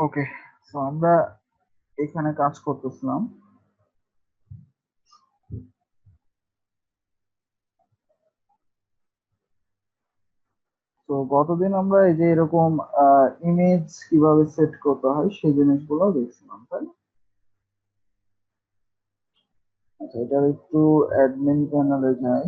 ওকে, so আমরা এখানে কাজ করতেছিলাম। তো গতদিন আমরা এই যে এরকম ইমেজ কিভাবে সেট করতে হয় সেই জিনিসগুলো দেখছিলাম, তাই না? আচ্ছা, এটার একটু অ্যাডমিন প্যানেলে যাই।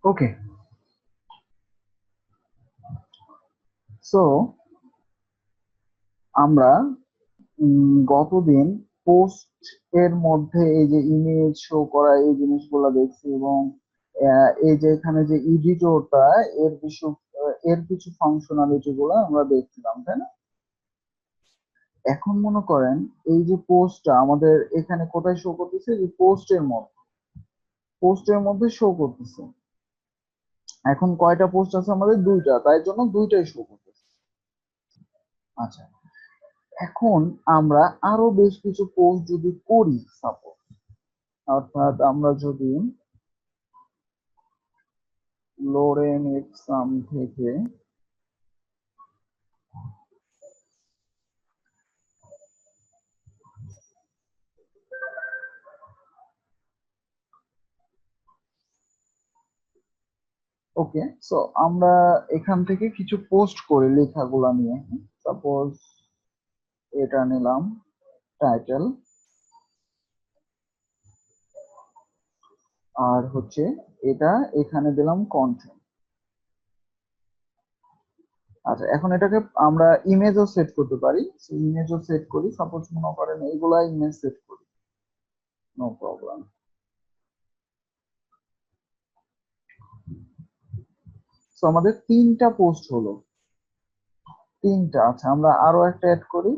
ওকে, সো আমরা গতদিন পোস্ট এর মধ্যে এই যে ইমেজ শো করা এই জিনিসগুলো দেখছি, এবং এই যে এখানে যে এডিটরটা এর কিছু এর কিছু ফাংশনালিটি গুলো আমরা দেখছিলাম, তাই না? এখন মনে করেন এই যে পোস্টটা আমাদের এখানে কোথায় শো করতেছে, যে পোস্টের মধ্যে শো করতেছে। এখন কয়টা পোস্ট আছে আমাদের? দুইটা, তাই জন্য দুইটাই শো করতেছে। আচ্ছা, এখন আমরা আরো বেশ কিছু পোস্ট যদি করি, সাপোজ, অর্থাৎ আমরা যদি লোরেন এক্সাম থেকে ওকে, সো আমরা এখান থেকে কিছু পোস্ট করি লেখাগুলা নিয়ে। সাপোজ এটা নিলাম টাইটেল, আর হচ্ছে এটা এখানে দিলাম কন্টেন্ট। আচ্ছা, এখন এটাকে আমরা ইমেজও সেট করতে পারি। ইমেজও সেট করি, সাপোজ মনে করেন এইগুলা ইমেজ সেট করি, নো প্রবলেম। সো আমাদের তিনটা পোস্ট হলো, তিনটা। আচ্ছা, আমরা আরো একটা অ্যাড করি।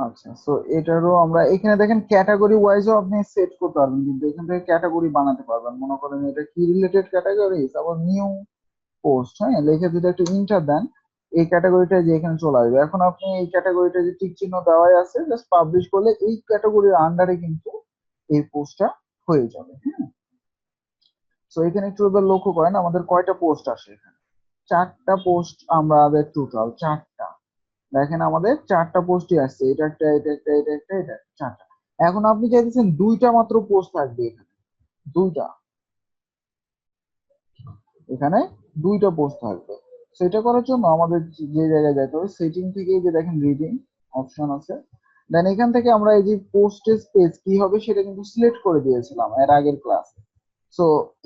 আচ্ছা, সো এটারও আমরা এখানে দেখেন ক্যাটাগরি ওয়াইজও আপনি সেট করতে পারবেন, কিন্তু এখান থেকে ক্যাটাগরি বানাতে পারবেন। মনে করেন এটা কি রিলেটেড ক্যাটাগরি, তারপর নিউ পোস্ট, হ্যাঁ, লিখে যদি একটা ইন্টার দেন, এই ক্যাটাগরিটা যে এখানে চলে আসবে। এখন আপনি এই ক্যাটাগরিটা যে টিক চিহ্ন দেওয়াই আছে, জাস্ট পাবলিশ করলে এই ক্যাটাগরির আন্ডারে কিন্তু এই পোস্টটা হয়ে যাবে। হ্যাঁ, সো এখানে একটু এবার লক্ষ্য করেন আমাদের কয়টা পোস্ট আসে এখানে। চারটা পোস্ট আমাদের, টোটাল চারটা। দেখেন আমাদের চারটা পোস্টই আসছে, এটা একটা, এটা একটা, এটা একটা, এটা একটা, চারটা। এখন আপনি চাইতেছেন দুইটা মাত্র পোস্ট থাকবে এখানে, দুইটা, এখানে দুইটা পোস্ট থাকবে। সেটা করার জন্য আমাদের যে জায়গায় যেতে হবে, সেটিং থেকে এই যে দেখেন রিডিং অপশন আছে, দেন এখান থেকে আমরা এই যে পোস্টের পেজ কি হবে সেটা কিন্তু সিলেক্ট করে দিয়েছিলাম এর আগের ক্লাসে। সো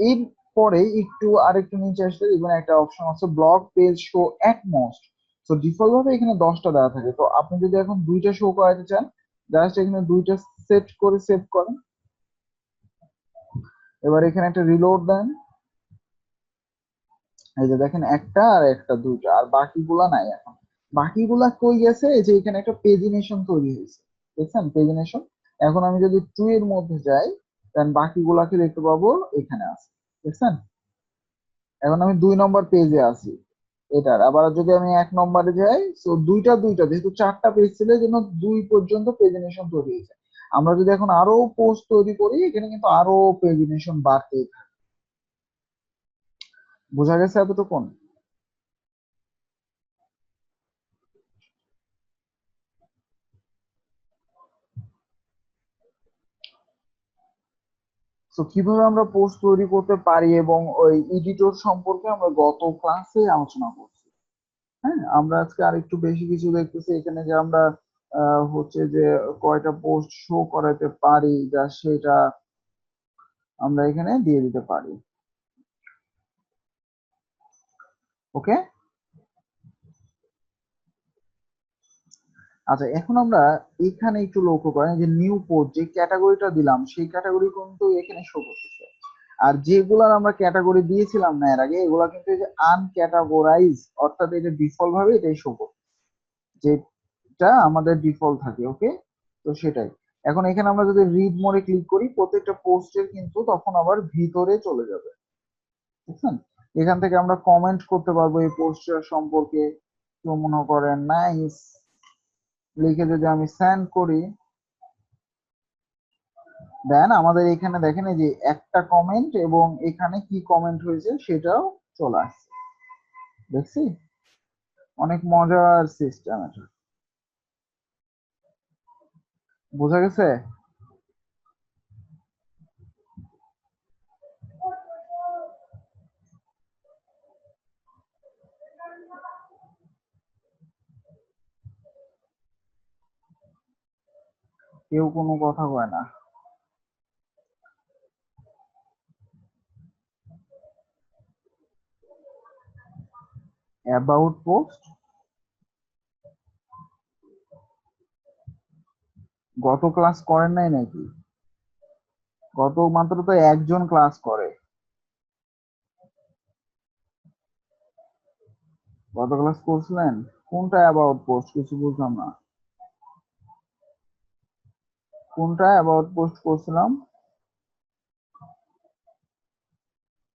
এর পরে একটু আরেকটু নিচে আসলে দেখবেন একটা অপশন আছে blog page show at most. So default ভাবে এখানে 10টা দেওয়া থাকে, তো আপনি যদি এখন দুইটা শো করাতে চান, জাস্ট এখানে দুইটা সেট করে সেভ করেন। এবার এখানে একটা রিলোড দেন, এই যে দেখেন একটা আর একটা, দুইটা, আর বাকিগুলা নাই। এখন বাকিগুলা কই গেছে? এই যে এখানে একটা পেজিনেশন তৈরি হয়েছে, দেখছেন পেজিনেশন। এখন আমি যদি টু এর মধ্যে যাই, দেন বাকিগুলাকে দেখতে পাবো এখানে আছে, দেখছেন? এখন আমি 2 নম্বর পেজে আছি এটার। আবার যদি আমি 1 নম্বরে যাই, তো দুইটা দুইটা, যেহেতু চারটা পেজ ছিল এই জন্য 2 পর্যন্ত পেজিনেশন তৈরি হয়েছে। আমরা যদি এখন আরো পোস্ট তৈরি করি, এখানে কিন্তু আরো পেজিনেশন বাড়তে থাকবে। বোঝা গেছে এতটুকুন? তো কিভাবে আমরা পোস্ট তৈরি করতে পারি এবং ওই এডিটর সম্পর্কে আমরা গত ক্লাসে আলোচনা করছি। হ্যাঁ, আমরা আজকে আরেকটু বেশি কিছু দেখতেছি এখানে, যে আমরা হচ্ছে যে কয়টা পোস্ট শো করাতে পারি, যা সেটা আমরা এখানে দিয়ে দিতে পারি। ওকে, আচ্ছা এখন আমরা এখানে একটু লক্ষ্য করেন যে নিউ পোস্ট যে ক্যাটাগরিটা দিলাম সেই ক্যাটাগরি কিন্তু এখানে শো করতেছে। আর যেগুলার আমরা ক্যাটাগরি দিয়েছিলাম না এর আগে, এগুলা কিন্তু এই যে আনক্যাটাগরাইজ, অর্থাৎ এটা ডিফল্ট ভাবে এটাই শো করবে, যেটা আমাদের ডিফল্ট থাকে। ওকে, তো সেটাই। এখন এখানে আমরা যদি রিড মোডে ক্লিক করি, প্রত্যেকটা পোস্টের কিন্তু তখন আবার ভিতরে চলে যাবে, বুঝছেন? এখান থেকে আমরা কমেন্ট করতে পারবো এই পোস্টার সম্পর্কে। তো মনে করেন নাইস লিখে যদি আমি সেন্ড করি, দেন আমাদের এখানে দেখেন এই যে একটা কমেন্ট এবং এখানে কি কমেন্ট হয়েছে সেটাও চলে আসছে। দেখছি, অনেক মজার সিস্টেম এটা। বোঝা গেছে? কেউ কোনো কথা কয় না। অ্যাবাউট পোস্ট গত ক্লাস করেন নাই নাকি? গত মাত্র তো একজন ক্লাস করে। গত ক্লাস করছিলেন? কোনটা অ্যাবাউট পোস্ট কিছু বুঝলাম না। কোনটা অ্যাবাউট পোস্ট করছিলাম?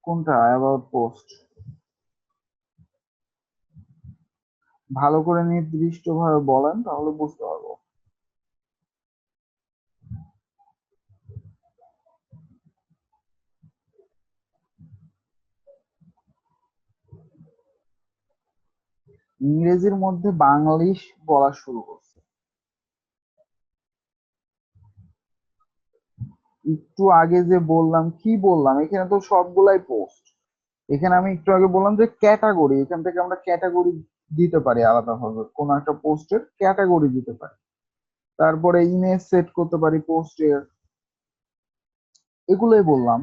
কোনটা অ্যাবাউট পোস্ট? ভালো করে নির্দিষ্ট ভাবে বলেন, তাহলে বুঝতে পারবো। ইংরেজির মধ্যে বাংলিশ বলা শুরু করছে। একটু আগে যে বললাম, কি বললাম, এখানে তো সবগুলাই পোস্ট। এখানে আমি একটু আগে বললাম যে ক্যাটাগরি, এখান থেকে আমরা ক্যাটাগরি দিতে পারি আলাদাভাবে, কোন একটা পোস্টের ক্যাটাগরি দিতে পারি। তারপরে ইমেজ সেট করতে পারি পোস্টের, এগুলোই বললাম।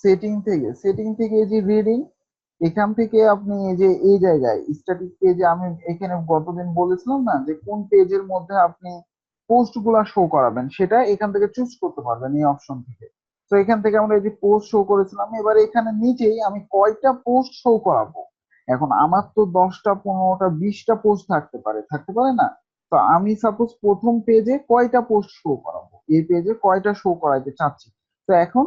সেটিং থেকে এই যে রিডিং, এখান থেকে আপনি এই যে এই জায়গায় স্ট্যাটিক পেজে, আমি এখানে গতদিন বলেছিলাম না যে কোন পেজের মধ্যে আপনি পোস্ট গুলা শো করাবেন, সেটা এখান থেকে চুজ করতে পারবেন এই অপশন থেকে। তো এখান থেকে আমরা এই যে পোস্ট শো করেছিলাম, এবার এখানে নিচেই আমি কয়টা পোস্ট শো করাবো। এখন আমার তো 10টা 15টা 20টা পোস্ট থাকতে পারে না? তো আমি সাপোজ প্রথম পেজে কয়টা পোস্ট শো করাবো, এই পেজে কয়টা শো করাইতে চাচ্ছি। তো এখন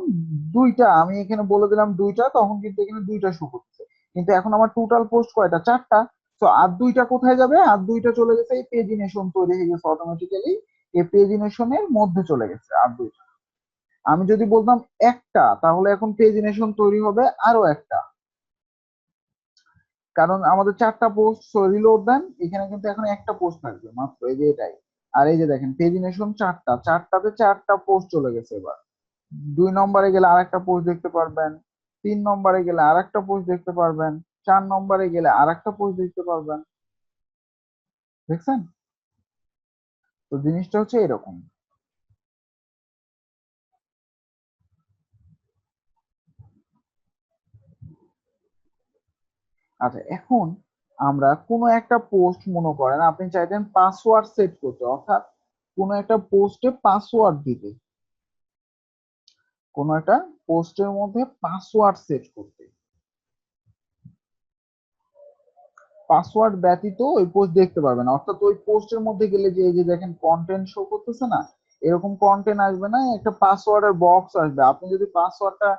দুইটা আমি এখানে বলে দিলাম, দুইটা, তখন কিন্তু এখানে দুইটা শো করতেছে। কিন্তু এখন আমার টোটাল পোস্ট কয়টা? 4টা। তো আর দুইটা কোথায় যাবে? আর দুইটা চলে গেছে এই পেজিনেশন, তৈরি হয়ে গেছে অটোমেটিক্যালি, এই পেজিনেশনের মধ্যে চলে গেছে আর দুইটা। আমি যদি বলতাম একটা, তাহলে এখন পেজিনেশন তৈরি হবে আরো একটা, কারণ আমাদের 4টা পোস্ট। রিলোড দেন, এখানে কিন্তু এখন একটা পোস্ট থাকবে মাত্র, এই যে এটাই। আর এই যে দেখেন পেজিনেশন 4টা, 4টাতে 4টা পোস্ট চলে গেছে। এবার 2 নম্বরে গেলে আরেকটা পোস্ট দেখতে পারবেন, 3 নম্বরে গেলে আরেকটা পোস্ট দেখতে পারবেন, 4 নম্বরে গেলে আরেকটা পোস্ট দেখতে পারবেন। দেখছেন? তো জিনিসটা হচ্ছে এরকম। আচ্ছা এখন আমরা কোনো একটা পোস্ট, মনে করেন আপনি চাইতেন পাসওয়ার্ড সেট করতে, অর্থাৎ কোনো একটা পোস্টে পাসওয়ার্ড দিতে, কোনো একটা পোস্টের মধ্যে পাসওয়ার্ড সেট করতে। পাসওয়ার্ড ব্যতীত ওই পোস্ট দেখতে পারবে না, অর্থাৎ ওই পোস্টের মধ্যে গেলে যে এই যে দেখেন কন্টেন্ট শো করতেছে না, এরকম কন্টেন্ট আসবে না, একটা পাসওয়ার্ডের বক্স আসবে। আপনি যদি পাসওয়ার্ডটা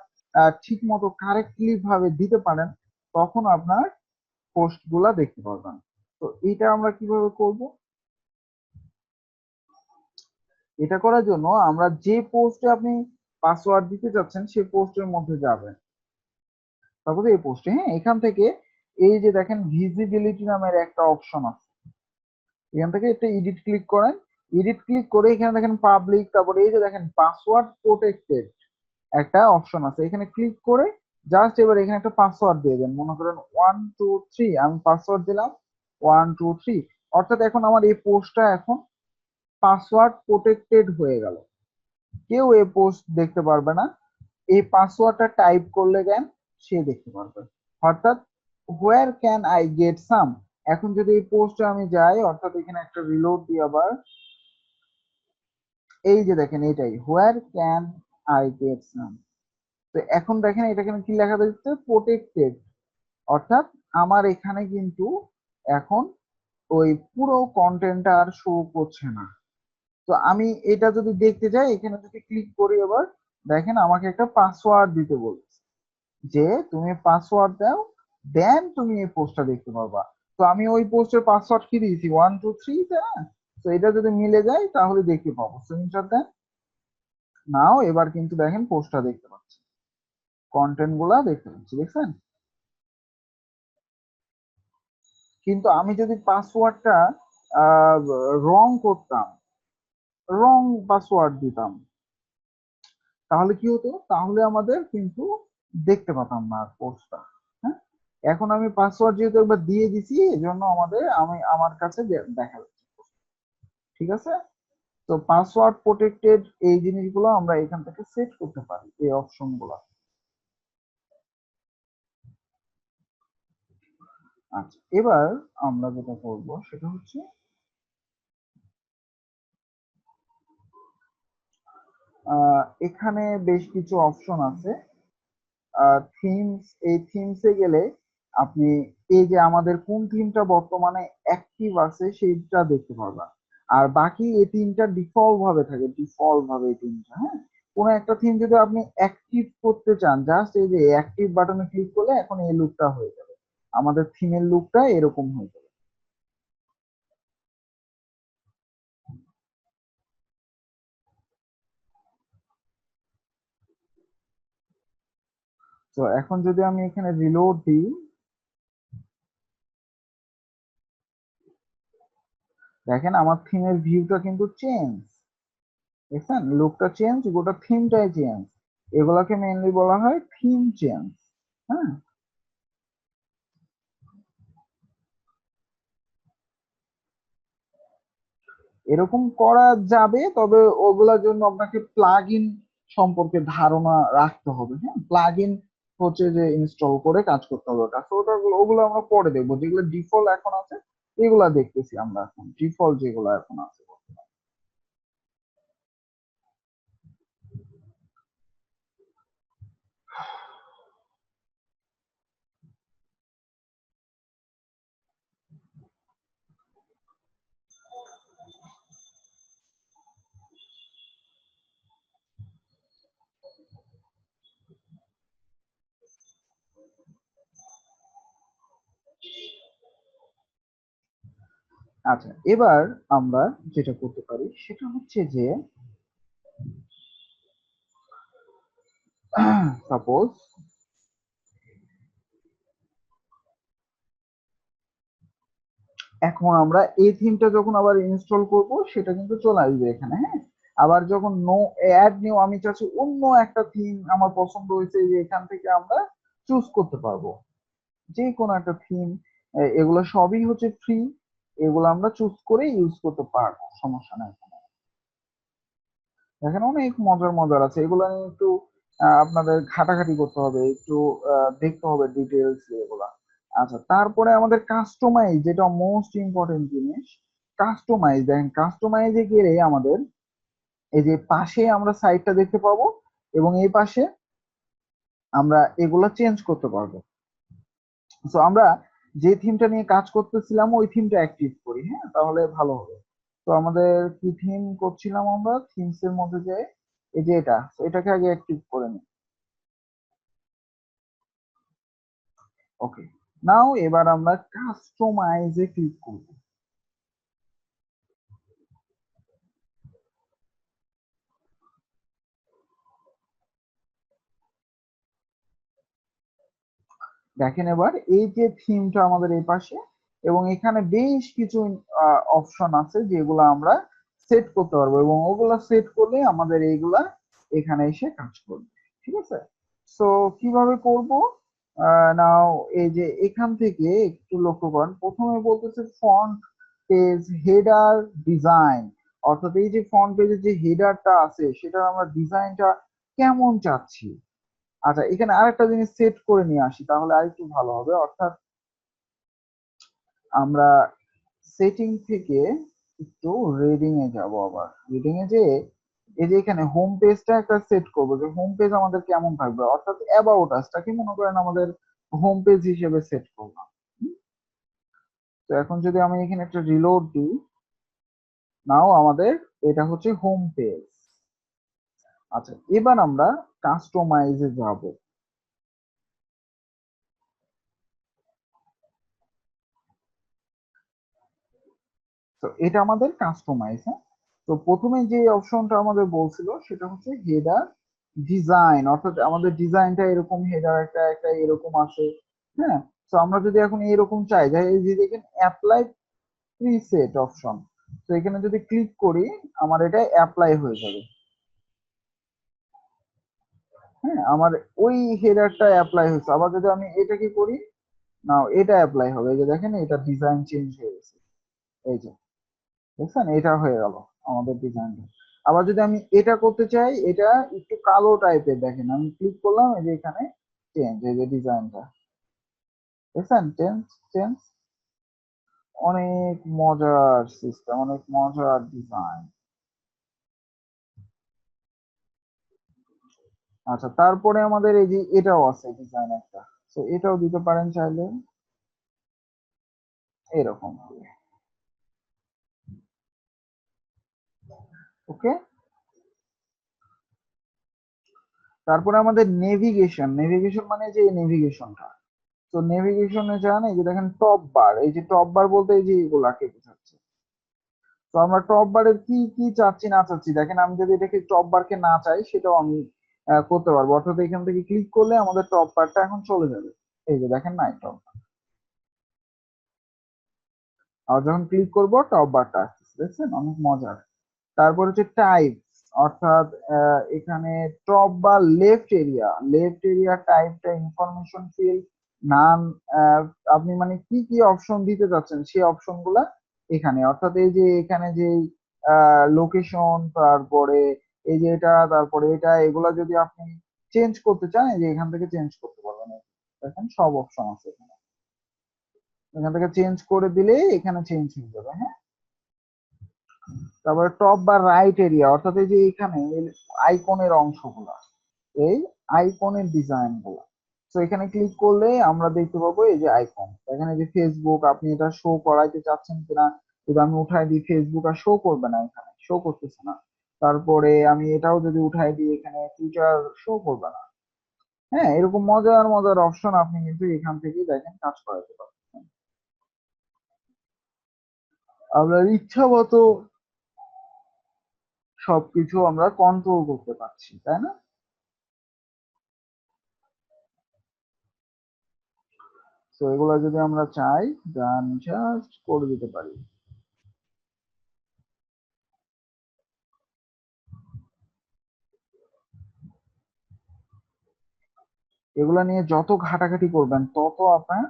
ঠিক মতো কারেক্টলি ভাবে দিতে পারেন, তখন আপনার পোস্ট গুলা দেখতে পারবেন। তো এটা আমরা কিভাবে করব? এটা করার জন্য আমরা যে পোস্টে আপনি পাসওয়ার্ড দিতে চাচ্ছেন সেই পোস্টের মধ্যে যাবেন। তারপরে এই পোস্টে, হ্যাঁ, এখান থেকে এই যে দেখেন ভিজিবিলিটি নামের একটা অপশন আছে, এখান থেকে একটা এডিট ক্লিক করেন, এডিট ক্লিক করে এখানে দেখেন পাবলিক, তারপরে এই যে দেখেন পাসওয়ার্ড প্রোটেক্টেড একটা অপশন আছে, এখানে ক্লিক করে জাস্ট এবার এখানে একটা পাসওয়ার্ড দিয়ে দেন, মনে করেন 1 2 3, আমি পাসওয়ার্ড দিলাম 1 2 3। অর্থাৎ এখন আমার এই পোস্টটা এখন পাসওয়ার্ড প্রোটেক্টেড হয়ে গেল, কেউ এই পোস্ট দেখতে পারবে না, এই পাসওয়ার্ডটা টাইপ করলে দেন সে দেখতে পারবে। অর্থাৎ where can I get some, এখন যদি এই পোস্টে আমি যাই, অর্থাৎ এখানে একটা রিলোড দিই আবার, এই যে দেখেন এটাই where can I get some. তো এখন দেখেন এটা এখানে কি লেখা যাচ্ছে, প্রোটেক্টেড, অর্থাৎ আমার এখানে কিন্তু এখন ওই পুরো কন্টেন্টটা আর শো করছে না। তো আমি এটা যদি দেখতে যাই, এখানে যদি ক্লিক করি এবার দেখেন আমাকে একটা পাসওয়ার্ড দিতে বলছে, যে তুমি পাসওয়ার্ড দাও, দেন তুমি এই পোস্টটা দেখতে পারবা। তো আমি ওই পোস্টের পাসওয়ার্ড কি দিয়েছি 1 2 3, তাই না? তো এটা যদি মিলে যায় তাহলে দেখতে পাবো, স্ক্রিনশট দেন। নাও এবার কিন্তু দেখেন পোস্টটা দেখতে পাচ্ছি, কন্টেন্ট গুলা দেখতে পাচ্ছি, দেখছেন? কিন্তু আমি যদি পাসওয়ার্ডটা রং করতাম, রং পাসওয়ার্ড দিতাম, তাহলে কি হতো, তাহলে আমাদের কিন্তু দেখতে পেতাম না পোস্টটা। হ্যাঁ, এখন আমি পাসওয়ার্ড যেহেতু একবার দিয়ে দিছি, এই জন্য আমি আমার কাছে দেখা যাচ্ছে, ঠিক আছে? তো পাসওয়ার্ড প্রোটেক্টেড এই জিনিসগুলো আমরা এখান থেকে সেট করতে পারি, এই অপশন গুলো। আচ্ছা, এবার আমরা যেটা করব সেটা হচ্ছে এখানে বেশ কিছু অপশন আছে, থিমস, এই থিমসে গেলে আপনি এই যে আমাদের কোন থিমটা বর্তমানে অ্যাক্টিভ আছে সেইটা দেখতে পারবেন। আর বাকি এই তিনটা ডিফল্ট ভাবে থাকে, ডিফল্ট ভাবে এই তিনটা, হ্যাঁ। কোনো একটা থিম যদি আপনি অ্যাক্টিভ করতে চান, জাস্ট এই যে অ্যাক্টিভ বাটনে ক্লিক করলে এখন এই লুকটা হয়ে যাবে, আমাদের থিমের লুকটা এরকম হয়ে যাবে। তো এখন যদি আমি এখানে রিলোড দিই, দেখেন আমার থিমের ভিউটা কিন্তু চেঞ্জ, দেখছেন? লুকটা চেঞ্জ, গোটা থিমটাই চেঞ্জ। এগুলাকে মেইনলি বলা হয় থিম চেঞ্জ। হ্যাঁ, এরকম করা যাবে, তবে ওগুলোর জন্য আপনাকে প্লাগ ইন সম্পর্কে ধারণা রাখতে হবে। হ্যাঁ, প্লাগ ইন হচ্ছে যে ইনস্টল করে কাজ করতে হবে, ওটা তো ওগুলো আমরা পরে দেখবো, যেগুলো ডিফল্ট এখন আছে এগুলা দেখতেছি আমরা, এখন ডিফল্ট যেগুলো এখন আছে। আচ্ছা, এবার আমরা যেটা করতে পারি সেটা হচ্ছে যে সাপোজ এখন আমরা এই থিমটা যখন আবার ইনস্টল করব সেটা কিন্তু চলে আসবে এখানে, হ্যাঁ। আবার যখন নো অ্যাড নিউ, আমি চাচ্ছি অন্য একটা থিম আমার পছন্দ হয়েছে, যে এখান থেকে আমরা চুজ করতে পারবো যে কোনো একটা থিম, এগুলো সবই হচ্ছে ফ্রি, এগুলো আমরা চুজ করে ইউজ করতে পারবো, সমস্যা নাই। এখানে অনেক মজার মজার আছে, এগুলো নিয়ে একটু আপনাদের ঘাটাঘাটি করতে হবে, একটু দেখতে হবে ডিটেলস এগুলা। আচ্ছা, তারপরে আমাদের কাস্টমাইজ, যেটা মোস্ট ইম্পর্টেন্ট জিনিস, কাস্টমাইজ। দেখেন কাস্টমাইজে গেলে আমাদের এই যে পাশে আমরা সাইটটা দেখতে পাবো, এবং এই পাশে আমরা এগুলা চেঞ্জ করতে পারবো। তো আমরা যে থিমটা নিয়ে কাজ করতেছিলাম ওই থিমটা অ্যাক্টিভ করি, হ্যাঁ, তাহলে ভালো হবে। তো আমাদের কি থিম করছিলাম, আমরা থিমস এর মধ্যে যাই, এই যে এটা, তো এটাকে আগে অ্যাক্টিভ করে নিই। ওকে, নাও এবার আমরা কাস্টমাইজে ক্লিক করব। দেখেন এবার এই যে থিমটা আমাদের এই পাশে, এবং এখানে বেশ কিছু অপশন আছে যেগুলো আমরা সেট করতে পারবো, এবং ওগুলা সেট করলে আমাদের এইগুলা এখানে এসে কাজ করবে। ঠিক আছে, সো কিভাবে করব? নাও এই যে এখান থেকে একটু লক্ষ্য করেন, প্রথমে বলতেছে ফন্ট পেজ হেডার ডিজাইন, অর্থাৎ এই যে ফ্রন্ট পেজের যে হেডারটা আছে সেটার আমরা ডিজাইনটা কেমন চাচ্ছি। আচ্ছা, এখানে আরেকটা জিনিস সেট করে নিয়ে আসি তাহলে আরেকটু ভালো হবে, অর্থাৎ আমরা সেটিং থেকে একটু রিডিং এ যাব, আবার রিডিং এ যে এই যে এখানে হোম পেজটা একটা সেট করবো, যে হোম পেজ আমাদের কেমন থাকবে, অর্থাৎ অ্যাবাউট আসটাকে মনে করেন আমাদের হোম পেজ হিসেবে সেট করলাম। তো এখন যদি আমি এখানে একটা রিলোড দিই, নাও আমাদের এটা হচ্ছে হোম পেজ। আচ্ছা, এবার আমরা কাস্টমাইজে যাব। তো এটা আমাদের কাস্টমাইজ। হ্যাঁ, তো প্রথমে যে অপশনটা আমাদের বলছিল সেটা হচ্ছে হেডার ডিজাইন, অর্থাৎ আমাদের ডিজাইনটা এরকম, হেডার একটা একটা এরকম আসে। হ্যাঁ, তো আমরা যদি এখন এরকম চাই, যে এই যে দেখেন অ্যাপ্লাই প্রিসেট অপশন, তো এখানে যদি ক্লিক করি আমার এটা অ্যাপ্লাই হয়ে যাবে। হ্যাঁ, আমার ওই হেডারটা অ্যাপ্লাই হয়েছে। আবার যদি আমি এটা কি করি, না এটা অ্যাপ্লাই হবে, এই যে দেখেন এটা ডিজাইন চেঞ্জ হয়ে গেছে, এই যে দেখছেন এটা হয়ে গেল আমাদের ডিজাইনটা। আবার যদি আমি এটা করতে চাই, এটা একটু কালো টাইপের, দেখেন আমি ক্লিক করলাম, এই যে এখানে চেঞ্জ, এই যে ডিজাইনটা দেখছেন চেঞ্জ চেঞ্জ। অনেক মজার সিস্টেম, অনেক মজার ডিজাইন। আচ্ছা, তারপরে আমাদের এই যে এটাও আছে ডিজাইন একটা, তো এটাও দিতে পারেন চাইলে এরকম। ওকে, তারপরে আমাদের নেভিগেশন, নেভিগেশন মানে যে নেভিগেশনটা, তো নেভিগেশনে যান, এই যে দেখেন টপ বার, এই যে টপ বার বলতে এই যে এগুলাকে বোঝাচ্ছে। তো আমরা টপ বারের কি কি চাচ্ছি না চাচ্ছি, দেখেন আমি যদি এটাকে টপ বারকে না চাই সেটাও আমি করতে পারবো, অর্থাৎ এখান থেকে ক্লিক করলে আমাদের টপ বারটা এখন চলে যাবে। এই যে দেখেন নাই টপ, আর যখন ক্লিক করবো টপ বারটা আসছে, দেখছেন অনেক মজার। তারপর হচ্ছে টাইপ, অর্থাৎ এখানে টপ বা লেফট এরিয়া, লেফট এরিয়া টাইপটা ইনফরমেশন ফিল্ড নাম, আপনি মানে কি কি অপশন দিতে চাচ্ছেন সেই অপশন গুলা এখানে, অর্থাৎ এই যে এখানে যে লোকেশন, তারপরে এই যে এটা, তারপরে এটা, এগুলা যদি আপনি চেঞ্জ করতে চান, এই যে এখান থেকে চেঞ্জ করতে পারবেন। দেখেন সব অপশন আছে এখানে, এখান থেকে চেঞ্জ করে দিলে এখানে চেঞ্জ হয়ে যাবে। হ্যাঁ, তারপরে টপ বা রাইট এরিয়া, অর্থাৎ এই যে এখানে আইকনের অংশগুলা, এই আইকনের ডিজাইন গুলো, তো এখানে ক্লিক করলে আমরা দেখতে পাবো এই যে আইকন, এখানে যে ফেসবুক আপনি এটা শো করাইতে চাচ্ছেন কিনা, যদি আমি উঠাই দিই ফেসবুক আর শো করবে না, এখানে শো করতেছে না। তারপরে আমি এটাও যদি উঠাই দিই, এখানে টুইটার শো করবে না। হ্যাঁ, এরকম মজার মজার অপশন আপনি কিন্তু এখান থেকে দেখেন কাজ করাতে পারবেন, আপনার ইচ্ছা মতো সবকিছু আমরা কন্ট্রোল করতে পারছি, তাই না? তো এগুলো যদি আমরা চাই, দেন জাস্ট করে দিতে পারি। এগুলা নিয়ে যত ঘাটাঘাটি করবেন তত আপনার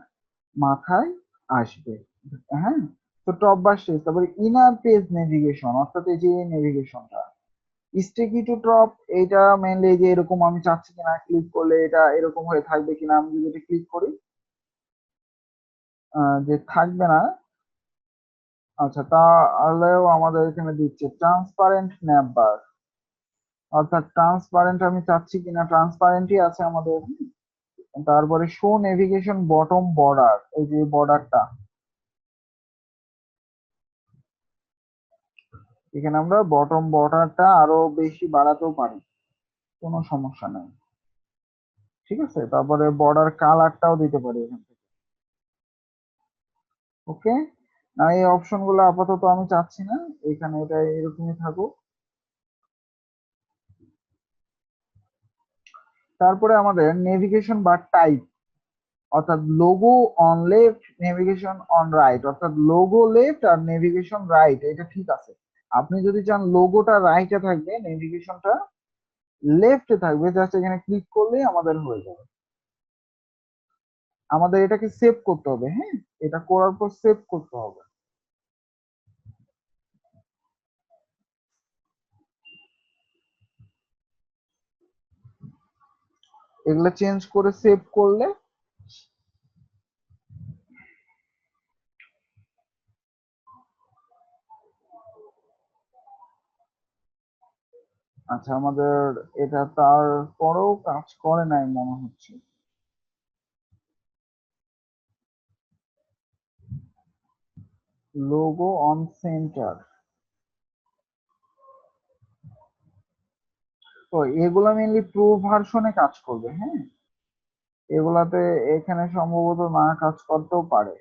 মাথায় আসবে। হ্যাঁ, তো টপ বা শেষ, তারপরে ইনার পেজ নেভিগেশন, অর্থাৎ এই যে নেভিগেশনটা স্টিকি টু টপ, এইটা মেনলি যে এরকম আমি চাচ্ছি কিনা, ক্লিক করলে এটা এরকম হয়ে থাকবে কিনা, আমি যদি এটা ক্লিক করি যে থাকবে না। আচ্ছা, তাহলেও আমাদের এখানে দিচ্ছে ট্রান্সপারেন্ট ন্যাপ বার, অর্থাৎ ট্রান্সপারেন্ট আমি চাচ্ছি কিনা, ট্রান্সপারেন্টই আছে আমাদের। তারপরে শো নেভিগেশন বটম বর্ডার, এই যে বর্ডারটা, এখানে আমরা বটম বর্ডারটা আরো বেশি বাড়াতেও পারি, কোনো সমস্যা নেই। ঠিক আছে, তারপরে বর্ডার কালারটাও দিতে পারি এখান থেকে। ওকে, না এই অপশন গুলো আপাতত আমি চাচ্ছি না, এখানে এটা এরকমই থাকুক। তারপরে আমাদের নেভিগেশন বার টাইপ, অর্থাৎ logo on left navigation on right, অর্থাৎ লোগো লেফট আর নেভিগেশন রাইট, এটা ঠিক আছে। আপনি যদি চান লোগোটা রাইটে থাকবে, নেভিগেশনটা লেফটে থাকবে, জাস্ট এখানে ক্লিক করলেই আমাদের হয়ে যাবে। আমাদের এটাকে সেভ করতে হবে, হ্যাঁ, এটা করার পর সেভ করতে হবে। এগুলা চেঞ্জ করে সেভ করলে আচ্ছা, আমাদের এটা তারপরেও কাজ করে নাই মনে হচ্ছে। লোগো অন সেন্টার, তো এগুলা মেনলি প্রো ভার্সনে কাজ করবে, হ্যাঁ, এগুলাতে এখানে সম্ভবত না কাজ করতেও পারে।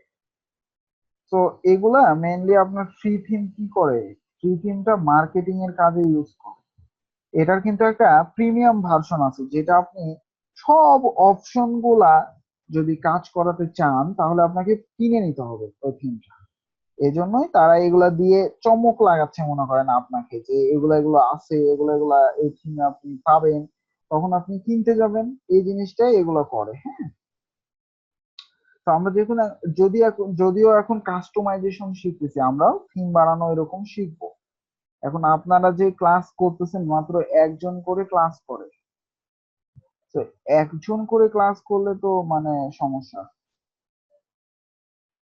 তো এগুলা মেনলি আপনার ফ্রি থিম কি করে, ফ্রি থিমটা মার্কেটিং এর কাজে ইউজ করে। এটার কিন্তু একটা প্রিমিয়াম ভার্সন আছে, যেটা আপনি সব অপশন গুলা যদি কাজ করাতে চান তাহলে আপনাকে কিনে নিতে হবে ওই থিমটা। এজন্যই তারা এগুলা দিয়ে চমক লাগাচ্ছে মনে করেন আপনাকে, যে এগুলা এগুলো আছে, এগুলা এগুলা এই থিমে আপনি পাবেন, তখন আপনি কিনতে যাবেন, এই জিনিসটাই এগুলো করে, হ্যাঁ। তো আমরা দেখুন, যদিও এখন কাস্টমাইজেশন শিখতেছি, আমরাও থিম বানানো এরকম শিখবো। এখন আপনারা যে ক্লাস করতেছেন মাত্র একজন করে ক্লাস করে, তো একজন করে ক্লাস করলে তো মানে সমস্যা।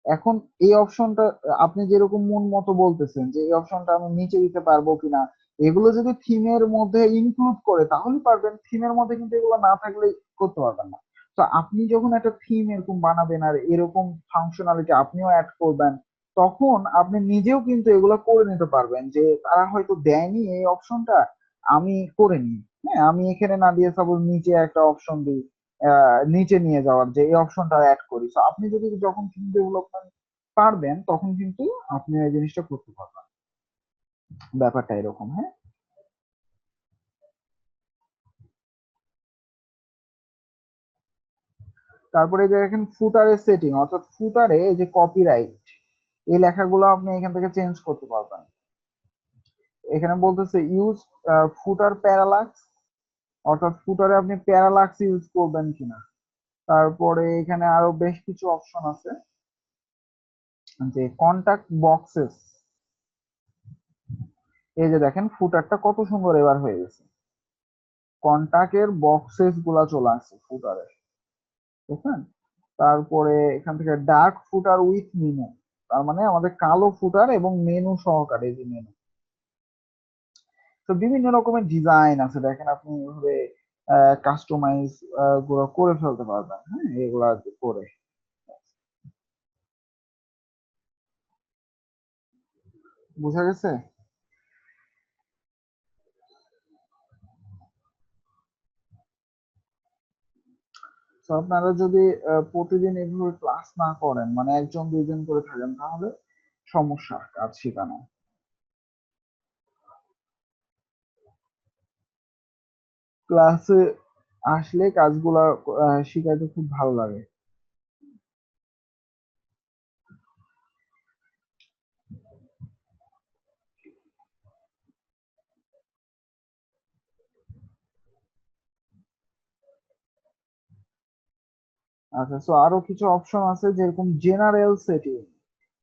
এখন এই অপশনটা আপনি যেরকম মন মতো বলতেছেন যে এই অপশনটা আমি নিচে দিতে পারবো কিনা, এগুলো যদি থিমের মধ্যে ইনক্লুড করে তাহলে পারবেন, থিমের মধ্যে কিন্তু এগুলো না থাকলে করতে পারবেন না। তো আপনি যখন একটা থিম এরকম বানাবেন আর এরকম ফাংশনালিটি আপনিও অ্যাড করবেন, তখন আপনি নিজেও কিন্তু এগুলো করে নিতে পারবেন, যে তারা হয়তো দেয়নি এই অপশনটা, আমি করে নিই। হ্যাঁ, আমি এখানে না দিয়ে সাপোজ নিচে একটা অপশন দিই, নিচে নিয়ে যাওয়ার, যে এই অপশনটা অ্যাড করি। তো আপনি যদি যখন থিম ডেভেলপমেন্ট পারবেন তখন কিন্তু আপনি এই জিনিসটা করতে পারবেন, ব্যাপারটা এরকম, হ্যাঁ। তারপরে যে দেখেন ফুটারের সেটিং, অর্থাৎ ফুটারে এই যে কপিরাইট, এই লেখাগুলো আপনি এখান থেকে চেঞ্জ করতে পারবেন। এখানে বলতেছে ইউজ ফুটার প্যারালাক্স, অর্থাৎ ফুটারে আপনি প্যারালাক্স ইউজ করবেন কিনা। তারপরে এখানে আরো বেশ কিছু অপশন আছে, যে কন্টাক্ট বক্সেস, এই যে দেখেন ফুটারটা কত সুন্দর এবার হয়ে গেছে, কন্টাক্টের বক্সেস গুলা চলে আসছে ফুটারে, বুঝছেন। তারপরে এখান থেকে ডার্ক ফুটার উইথ মেনু, তার মানে আমাদের কালো ফুটার এবং মেনু সহকারে, এই যে মেনু। তো বিভিন্ন রকমের ডিজাইন আছে, দেখেন আপনি এভাবে কাস্টমাইজ গুলো করে ফেলতে পারবেন, হ্যাঁ, এগুলা করে। বুঝা গেছে? তো আপনারা যদি প্রতিদিন এভাবে ক্লাস না করেন, মানে একজন দুইজন করে থাকেন, তাহলে সমস্যা কাজ শেখানো। ক্লাসে আসলে কাজগুলা শিখাইতে খুব ভালো লাগে। আচ্ছা, সো আরো কিছু অপশন আছে, যেরকম জেনারেল সেটিং।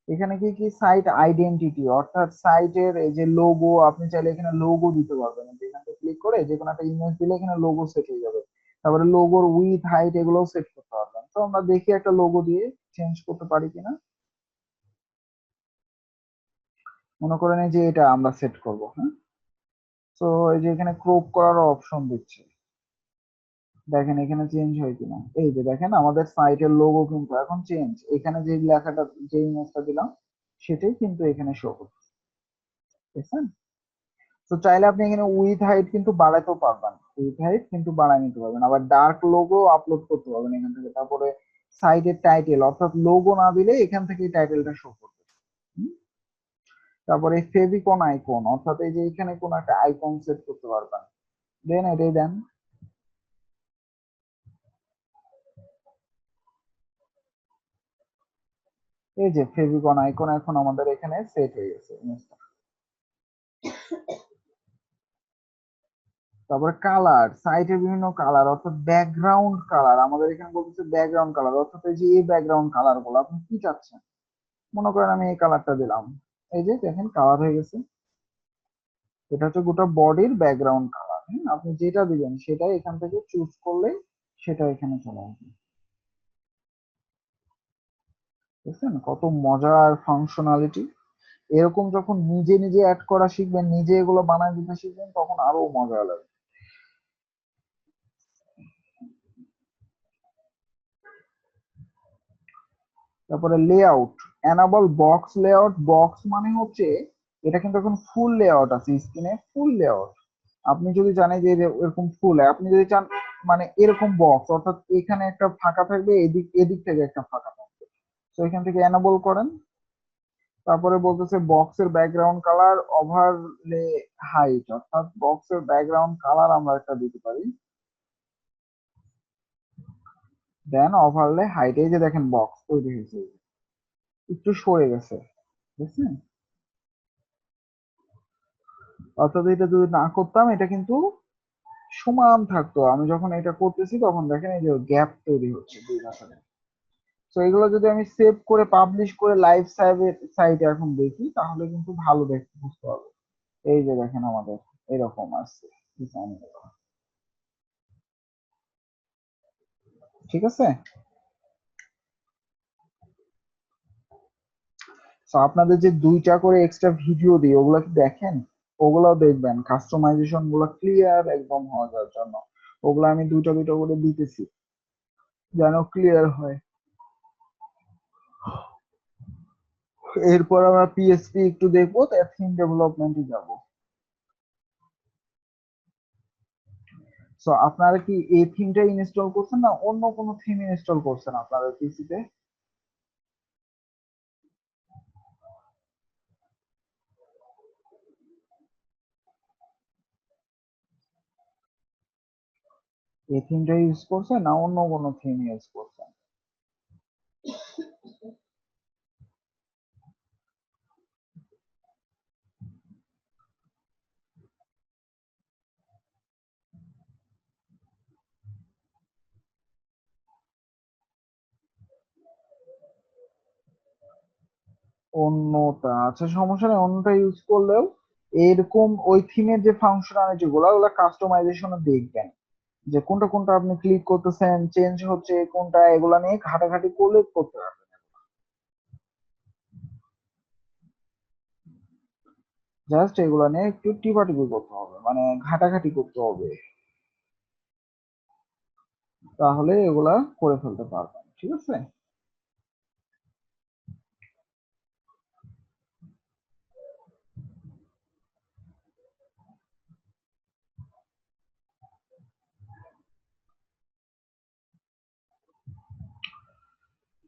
এখানে কি কি সাইট আইডেন্টিটি, অর্থাৎ সাইটের এই যে লোগো, আপনি চাইলে এখানে লোগো দিতে পারবেন, এখানে ক্লিক করে যে কোনো একটা ইমেজ দিলে এখানে লোগো সেট হয়ে যাবে। তারপরে লোগোর উইথ হাইট এগুলোও সেট করতে পারবেন। তো আমরা দেখি একটা লোগো দিয়ে চেঞ্জ করতে পারি কিনা। মনে করেন এই যে এটা আমরা সেট করব, হ্যাঁ। তো এই যে এখানে ক্রপ করারও অপশন দিচ্ছে, দেখেন এখানে চেঞ্জ হয় কিনা। এই যে দেখেন আমাদের সাইটের লোগো কিন্তু এখন চেঞ্জ, এখানে যে লেখাটা, যে ইমেজটা দিলাম সেটাই কিন্তু এখানে শো করছে, বুঝছেন। তো চাইলে আপনি এখানে উইথ হাইট কিন্তু বাড়াইতেও পারবেন, উইথ হাইট কিন্তু বাড়াই নিতে পারবেন, আবার ডার্ক লোগো আপলোড করতে পারবেন এখান থেকে। তারপরে সাইটের টাইটেল, অর্থাৎ লোগো না দিলে এখান থেকে টাইটেলটা শো করবে। হুম? তারপরে ফেভিকন আইকন, অর্থাৎ এই যে এখানে কোন একটা আইকন সেট করতে পারবেন, দেন এটাই দেন। এই যে ফেভিকন আইকন এখন আমাদের এখানে সেট হয়ে গেছে জিনিসটা। তারপরে কালার, সাইটের বিভিন্ন কালার অর্থাৎ ব্যাকগ্রাউন্ড কালার, আমাদের এখানে বলতেছে ব্যাকগ্রাউন্ড কালার অর্থাৎ এই যে এই ব্যাকগ্রাউন্ড কালার গুলো আপনি কি চাচ্ছেন, মনে করেন আমি এই কালারটা দিলাম, এই যে দেখেন কালার হয়ে গেছে। এটা হচ্ছে গোটা বডির ব্যাকগ্রাউন্ড কালার। হ্যাঁ, আপনি যেটা দিবেন সেটাই এখান থেকে চুজ করলে সেটা এখানে চলে আসবে। বুঝছেন কত মজার ফাংশনালিটি। এরকম যখন নিজে নিজে অ্যাড করা শিখবেন, নিজে এগুলো বানায় দিতে শিখবেন, তখন আরো মজা লাগবে। তারপরে layout, enable box layout. Box মানে হচ্ছে এটা কিন্তু এখন ফুল লেআউট আছে স্ক্রিনে, ফুল লেআউট। আপনি যদি জানেন যে এরকম ফুল, আপনি যদি চান মানে এরকম বক্স অর্থাৎ এখানে একটা ফাঁকা থাকবে, এদিক এদিক থেকে একটা ফাঁকা থাকবে, তো এখান থেকে এনাবল করেন। তারপরে বলতেছে বক্সের ব্যাকগ্রাউন্ড কালার ওভারলে হাইট, অর্থাৎ বক্সের ব্যাকগ্রাউন্ড কালার আমরা একটা দিতে পারি। দেন ওভারলে হাইট, এই যে দেখেন বক্স তৈরি হয়েছে, একটু সরে গেছে, বুঝছেন? অর্থাৎ এটা যদি না করতাম এটা কিন্তু সমান থাকতো, আমি যখন এটা করতেছি তখন দেখেন এই যে গ্যাপ তৈরি হচ্ছে দুই মাসে। তো এগুলো যদি আমি সেভ করে পাবলিশ করে লাইভ সাইটে এখন দেখি তাহলে কিন্তু ভালো দেখতে বুঝতে হবে। এই যে দেখেন আমাদের এরকম আসছে ডিজাইন, ঠিক আছে। তো আপনাদের যে দুইটা করে এক্সট্রা ভিডিও দিই ওগুলো কি দেখেন? ওগুলাও দেখবেন কাস্টমাইজেশন গুলো ক্লিয়ার একদম হওয়ার জন্য। ওগুলো আমি দুইটা দুইটা করে দিতেছি যেন ক্লিয়ার হয়। এরপর আমরা পিএসপি একটু দেখবো, তার থিম ডেভেলপমেন্টে যাব। সো আপনারা কি এই থিমটা ইনস্টল করছেন না অন্য কোনো থিম ইনস্টল করছেন আপনাদের পিসিতে? এই থিমটা ইউজ করছেন না অন্য কোনো থিম ইউজ করছেন? অন্যটা আচ্ছা, সমস্যা নেই, অন্যটা ইউজ করলেও এরকম ওই থিমের যে ফাংশনালিটি গুলো ওগুলো কাস্টমাইজেশনে দেখবেন যে কোনটা কোনটা আপনি ক্লিক করতেছেন চেঞ্জ হচ্ছে কোনটা, এগুলা নিয়ে ঘাটাঘাটি করলে করতে পারবেন। জাস্ট এগুলা নিয়ে একটু টিপাটিপি করতে হবে, মানে ঘাটাঘাটি করতে হবে, তাহলে এগুলা করে ফেলতে পারবেন, ঠিক আছে।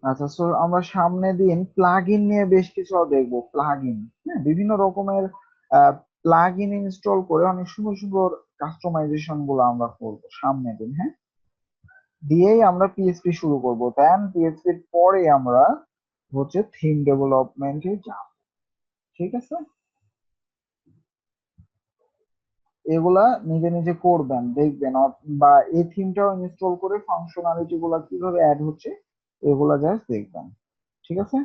আচ্ছা, সো আমরা সামনে দিন প্লাগ ইন নিয়ে বেশ কিছু দেখবো। প্লাগ ইন, হ্যাঁ, বিভিন্ন রকমের প্লাগ ইন ইনস্টল করে অনেক সুন্দর সুন্দর কাস্টমাইজেশন গুলো আমরা করবো সামনে দিন, হ্যাঁ। দিয়েই আমরা পিএসপি শুরু করব, দেন পিএসপির পরে আমরা হচ্ছে থিম ডেভেলপমেন্টে যাব, ঠিক আছে। এগুলা নিজে নিজে করবেন দেখবেন, বা এই থিমটাও ইনস্টল করে ফাংশনালিটি গুলা কিভাবে অ্যাড হচ্ছে এগুলা জাস্ট দেখবেন, ঠিক আছে।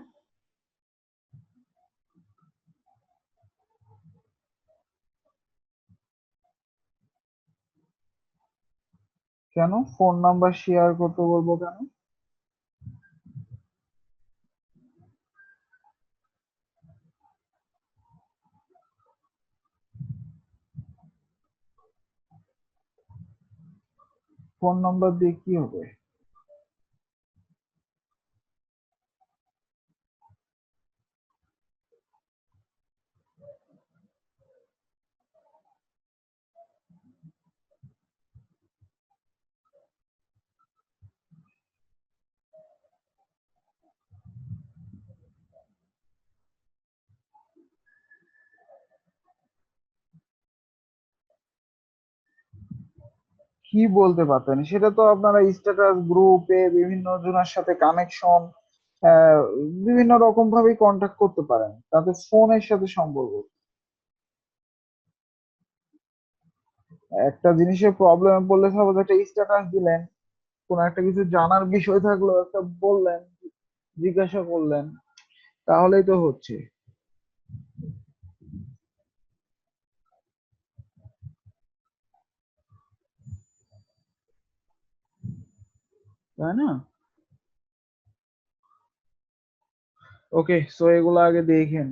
কেন ফোন নাম্বার শেয়ার করতে বলবো কেন? ফোন নাম্বার দিয়ে কি হবে? কি বলতে পারতেন, সেটা তো আপনারা স্ট্যাটাস গ্রুপে বিভিন্ন জনের সাথে কানেকশন আহ, বিভিন্ন রকম ভাবে কন্ট্যাক্ট করতে পারেন তাদের ফোনের সাথে সম্পর্ক। একটা জিনিসের প্রবলেমে পড়লে সাপোজ একটা স্ট্যাটাস দিলেন, কোন একটা কিছু জানার বিষয় থাকলো একটা বললেন, জিজ্ঞাসা করলেন, তাহলেই তো হচ্ছে, তাই না? ওকে, সো এগুলো আগে দেখেন।